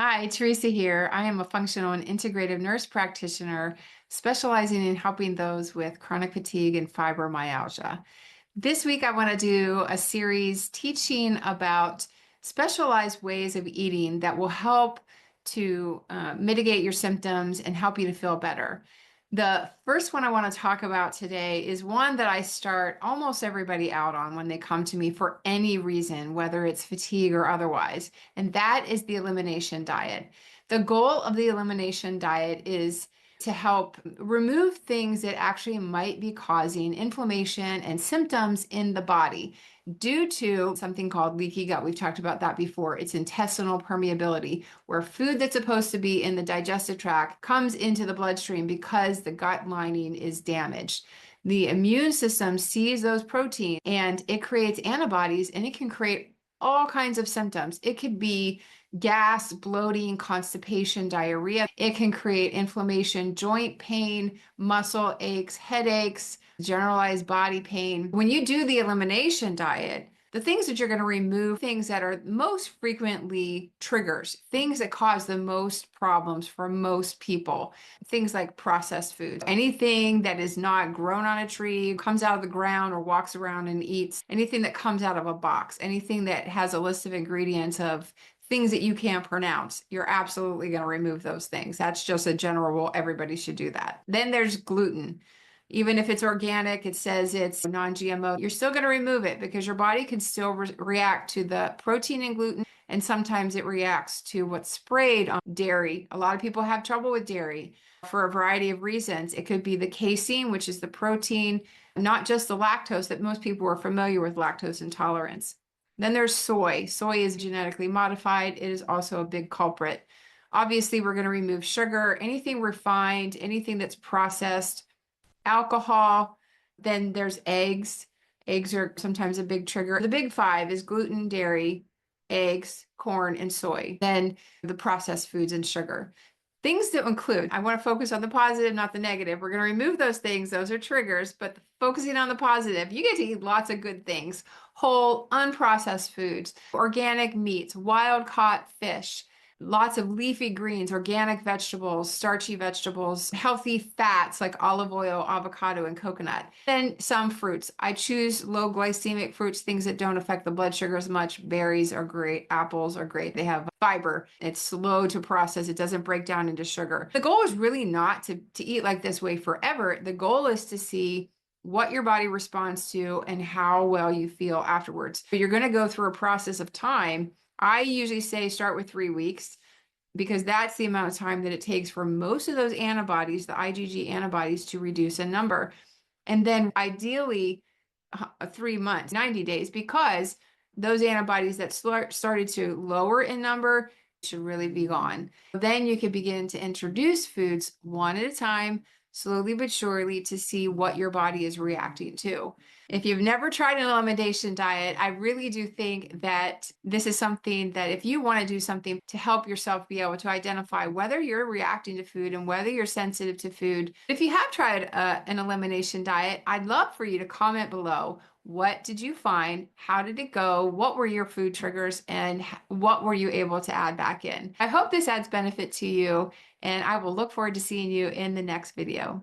Hi, Teresa here. I am a functional and integrative nurse practitioner specializing in helping those with chronic fatigue and fibromyalgia. This week, I want to do a series teaching about specialized ways of eating that will help to mitigate your symptoms and help you to feel better. The first one I want to talk about today is one that I start almost everybody out on when they come to me for any reason, whether it's fatigue or otherwise, and that is the elimination diet. The goal of the elimination diet is to help remove things that actually might be causing inflammation and symptoms in the body due to something called leaky gut. We've talked about that before. It's intestinal permeability, where food that's supposed to be in the digestive tract comes into the bloodstream because the gut lining is damaged. The immune system sees those proteins and it creates antibodies, and it can create all kinds of symptoms. It could be gas, bloating, constipation, diarrhea. It can create inflammation, joint pain, muscle aches, headaches, generalized body pain. When you do the elimination diet, the things that you're going to remove, things that are most frequently triggers, things that cause the most problems for most people, things like processed foods, anything that is not grown on a tree, comes out of the ground or walks around and eats, anything that comes out of a box, anything that has a list of ingredients of things that you can't pronounce, you're absolutely going to remove those things. That's just a general rule. Everybody should do that. Then there's gluten. Even if it's organic, it says it's non-GMO, you're still going to remove it because your body can still react to the protein in gluten. And sometimes it reacts to what's sprayed on dairy. A lot of people have trouble with dairy for a variety of reasons. It could be the casein, which is the protein, not just the lactose, that most people are familiar with lactose intolerance. Then there's soy. Soy is genetically modified. It is also a big culprit. Obviously, we're going to remove sugar, anything refined, anything that's processed, alcohol. Then there's eggs. Eggs are sometimes a big trigger. The big five is gluten, dairy, eggs, corn, and soy. Then the processed foods and sugar. Things to include. I want to focus on the positive, not the negative. We're going to remove those things. Those are triggers, but focusing on the positive, you get to eat lots of good things. Whole, unprocessed foods, organic meats, wild caught fish, lots of leafy greens, organic vegetables, starchy vegetables, healthy fats like olive oil, avocado, and coconut. Then some fruits. I choose low glycemic fruits, things that don't affect the blood sugar as much. Berries are great. Apples are great. They have fiber. It's slow to process. It doesn't break down into sugar. The goal is really not to eat like this way forever. The goal is to see what your body responds to and how well you feel afterwards. But you're going to go through a process of time. I usually say start with 3 weeks because that's the amount of time that it takes for most of those antibodies, the IgG antibodies, to reduce in number. And then ideally 3 months, 90 days, because those antibodies that started to lower in number should really be gone. Then you can begin to introduce foods one at a time, slowly but surely, to see what your body is reacting to. If you've never tried an elimination diet, I really do think that this is something that if you want to do something to help yourself be able to identify whether you're reacting to food and whether you're sensitive to food. If you have tried an elimination diet, I'd love for you to comment below. What did you find? How did it go? What were your food triggers and what were you able to add back in? I hope this adds benefit to you, and I will look forward to seeing you in the next video.